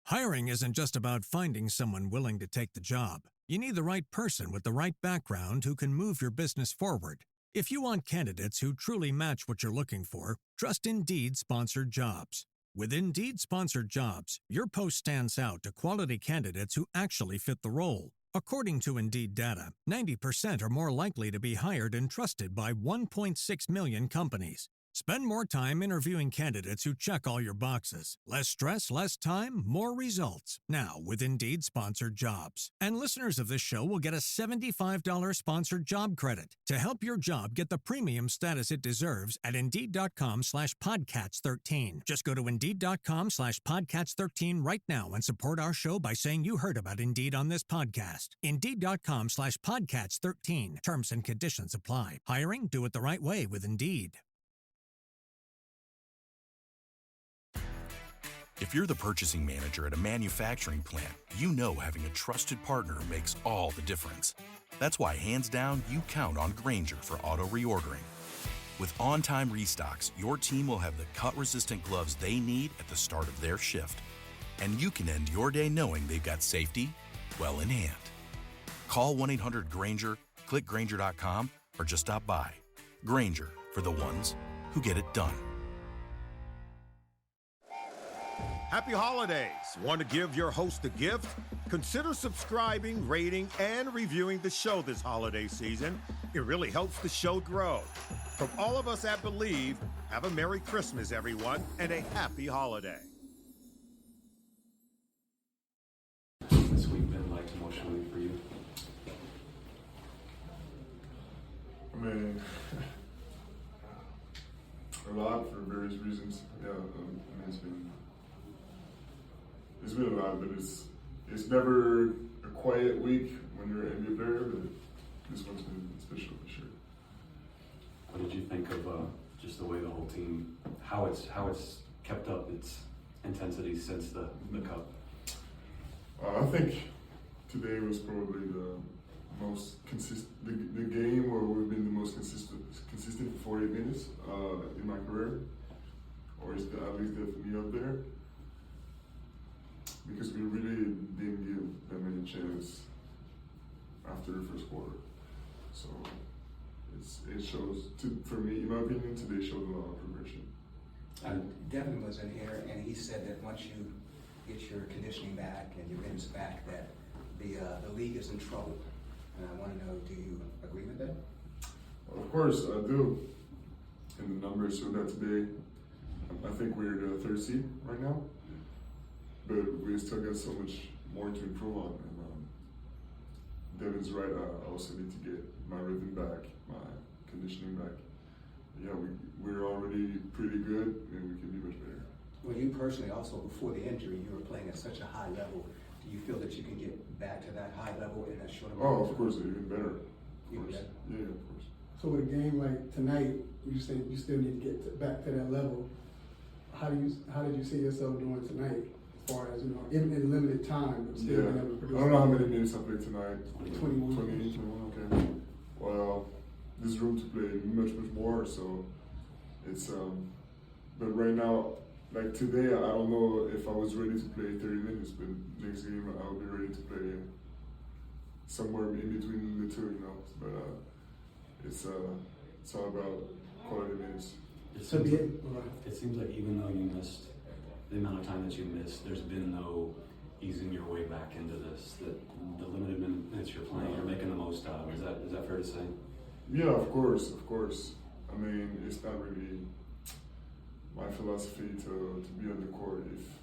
Hiring isn't just about finding someone willing to take the job. You need the right person with the right background who can move your business forward. If you want candidates who truly match what you're looking for, trust Indeed Sponsored Jobs. With Indeed Sponsored Jobs, your post stands out to quality candidates who actually fit the role. According to Indeed data, 90% are more likely to be hired and trusted by 1.6 million companies. Spend more time interviewing candidates who check all your boxes. Less stress, less time, more results. Now with Indeed Sponsored Jobs. And listeners of this show will get a $75 sponsored job credit to help your job get the premium status it deserves at Indeed.com/Podcats13. Just go to Indeed.com/Podcats13 right now and support our show by saying you heard about Indeed on this podcast. Indeed.com/Podcats13. Terms and conditions apply. Hiring? Do it the right way with Indeed. If you're the purchasing manager at a manufacturing plant, you know having a trusted partner makes all the difference. That's why, hands down, you count on Grainger for auto reordering. With on-time restocks, your team will have the cut-resistant gloves they need at the start of their shift. And you can end your day knowing they've got safety well in hand. Call 1-800-GRAINGER, click Grainger.com, or just stop by. Grainger, for the ones who get it done. Happy holidays. Want to give your host a gift? Consider subscribing, rating, and reviewing the show this holiday season. It really helps the show grow. From all of us at Believe, have a Merry Christmas, everyone, and a happy holiday. What's this week been like emotionally for you? I mean, a lot for various reasons. Yeah, it's been a lot, but it's never a quiet week when you're an NBA player, but this one's been special for sure. What did you think of just the way the whole team, how it's kept up its intensity since the Cup? I think today was probably the most consistent, the game where we've been the most consistent for 48 minutes in my career, or it's at least definitely up there. Because we really didn't give that many chances after the first quarter. So it shows, for me, in my opinion, today showed a lot of progression. Devin was in here and he said that once you get your conditioning back and your fitness back, that the league is in trouble. And I want to know, do you agree with that? Well, of course, I do. And the numbers show that today. I think we're the third seed right now. But we still got so much more to improve on. And Devin's right, I also need to get my rhythm back, my conditioning back. Yeah, we're already pretty good, and we can be much better. Well, you personally also, before the injury, you were playing at such a high level. Do you feel that you can get back to that high level in a short amount of time? Oh, of course, even better. Of course. Yeah, of course. So with a game like tonight, you say you still need to get back to that level. How did you see yourself doing tonight? As far as, even in limited time, but still being able to produce. I don't know how many minutes I played tonight. 21. 21, okay. Well, there's room to play much more, so it's, but right now, like today, I don't know if I was ready to play 30 minutes, but next game I'll be ready to play somewhere in between the two, but it's all about quality minutes. It seems like even though you missed the amount of time that you missed, there's been no easing your way back into this. That the limited minutes you're playing, you're making the most out of. Is that fair to say? Yeah, of course. I mean, it's not really my philosophy to be on the court if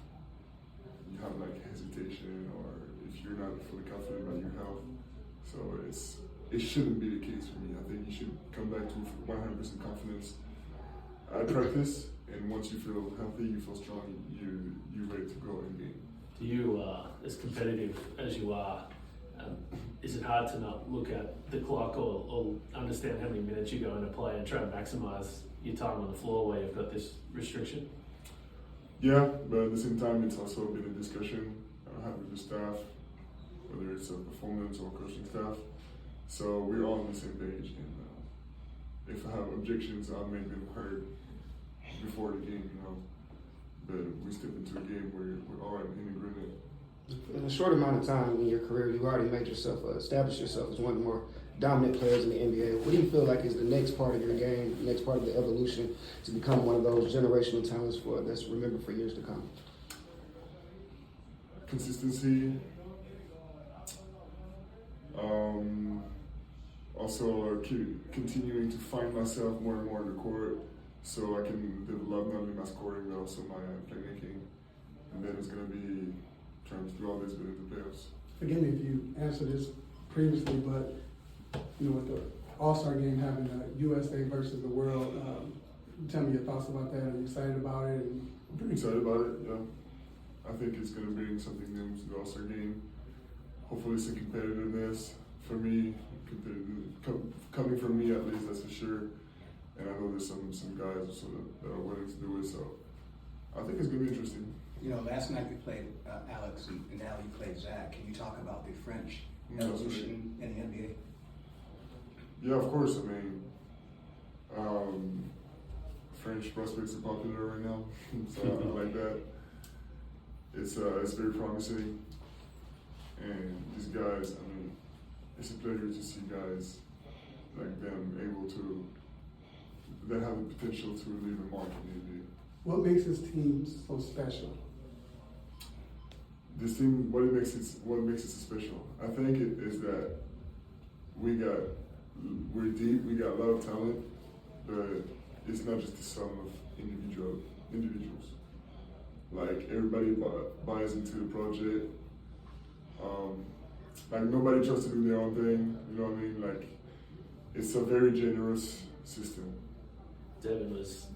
you have like hesitation or if you're not fully confident about your health. So it shouldn't be the case for me. I think you should come back to 100% confidence at practice. And once you feel healthy, you feel strong, you're ready to go in game. To you, as competitive as you are, is it hard to not look at the clock or understand how many minutes you're going to play and try and maximise your time on the floor where you've got this restriction? Yeah, but at the same time, it's also been a discussion I have with the staff, whether it's a performance or coaching staff. So we're all on the same page, and if I have objections, I'll make them heard before the game, but we step into a game where we're all in agreement. a short amount of time in your career, you already made yourself, established yourself as one of the more dominant players in the NBA. What do you feel like is the next part of your game, the next part of the evolution to become one of those generational talents that's remembered for years to come? Consistency. Also, continuing to find myself more and more on the court so I can develop not only my scoring but also my playmaking. And then it's going to be trying to do all this within the playoffs. Forgive me if you answered this previously, but with the All-Star game having the USA versus the world, tell me your thoughts about that. Are you excited about it? I'm pretty excited about it, yeah. I think it's going to bring something new to the All-Star game. Hopefully some competitiveness for me, coming from me at least, that's for sure. And I know there's some guys also that are willing to do it, so I think it's going to be interesting. Last night you played Alex, and now you played Zach. Can you talk about the French That's evolution in the NBA? Yeah, of course. I mean, French prospects are popular right now, so I like that. It's very promising, and these guys, I mean, it's a pleasure to see guys like them able to, that have the potential to leave a mark in the NBA. What makes this team so special? This team, what makes it so special? I think it is that we're deep, we got a lot of talent, but it's not just the sum of individuals. Like everybody buys into the project. Like nobody tries to do their own thing, you know what I mean? Like it's a very generous system. Devin was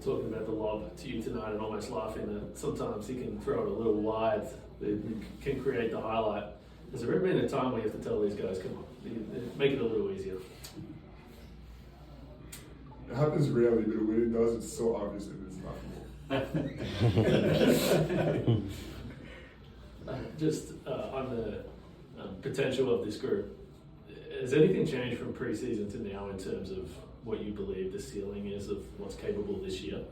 talking about the lob to you tonight and almost laughing that sometimes he can throw it a little wide, that can create the highlight. Has there ever been a time where you have to tell these guys, come on, make it a little easier? It happens rarely, but when it does, it's so obvious and it's laughable. Just on the potential of this group, has anything changed from pre-season to now in terms of what you believe the ceiling is of what's capable this year?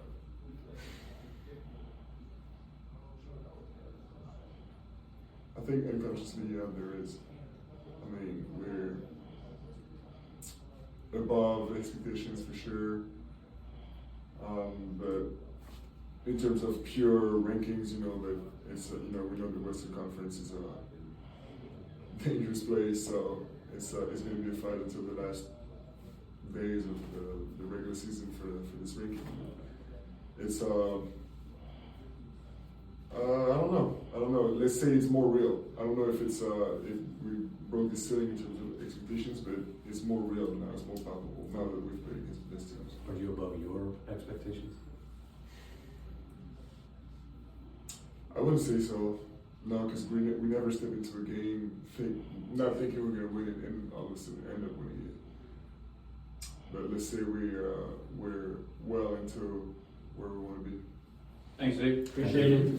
I think unconsciously, yeah, there is. I mean, we're above expectations for sure. But in terms of pure rankings, but it's we know the Western Conference is a dangerous place, so it's going to be a fight until the last days of the regular season for this ranking. It's I don't know. Let's say it's more real. I don't know if it's if we broke the ceiling in terms of expectations, but it's more real now. It's more palpable now that we've played against the best teams. Are you above your expectations? I wouldn't say so. No, because we never step into a game not thinking we're going to win it and all of a sudden end up winning it. But let's say we're well into where we want to be. Thanks, Dave. Appreciate it.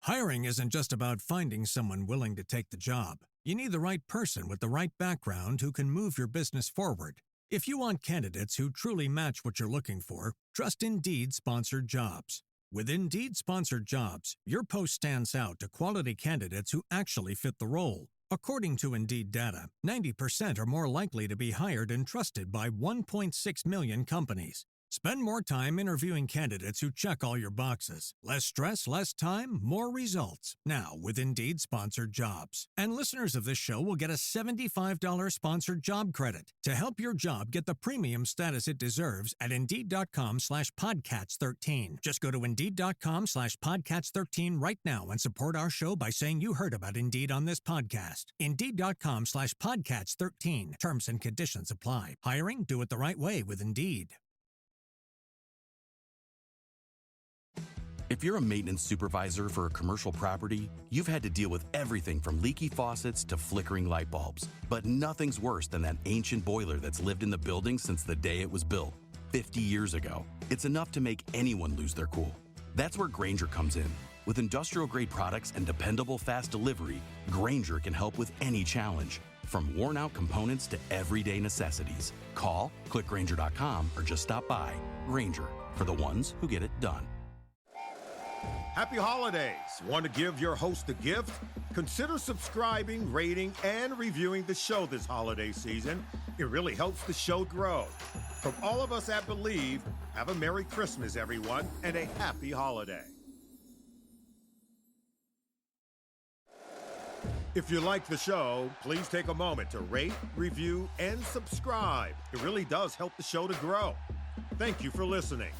Hiring isn't just about finding someone willing to take the job. You need the right person with the right background who can move your business forward. If you want candidates who truly match what you're looking for, trust Indeed sponsored jobs. With Indeed sponsored jobs, your post stands out to quality candidates who actually fit the role. According to Indeed data, 90% are more likely to be hired and trusted by 1.6 million companies. Spend more time interviewing candidates who check all your boxes. Less stress, less time, more results. Now with Indeed sponsored jobs. And listeners of this show will get a $75 sponsored job credit to help your job get the premium status it deserves at Indeed.com/Podcats13. Just go to Indeed.com/Podcats13 right now and support our show by saying you heard about Indeed on this podcast. Indeed.com/Podcats13. Terms and conditions apply. Hiring? Do it the right way with Indeed. If you're a maintenance supervisor for a commercial property, you've had to deal with everything from leaky faucets to flickering light bulbs. But nothing's worse than that ancient boiler that's lived in the building since the day it was built, 50 years ago. It's enough to make anyone lose their cool. That's where Grainger comes in. With industrial-grade products and dependable fast delivery, Grainger can help with any challenge, from worn-out components to everyday necessities. Call, click Grainger.com, or just stop by. Grainger, for the ones who get it done. Happy holidays. Want to give your host a gift? Consider subscribing, rating, and reviewing the show this holiday season. It really helps the show grow. From all of us at Believe, have a Merry Christmas, everyone, and a happy holiday. If you like the show, please take a moment to rate, review, and subscribe. It really does help the show to grow. Thank you for listening.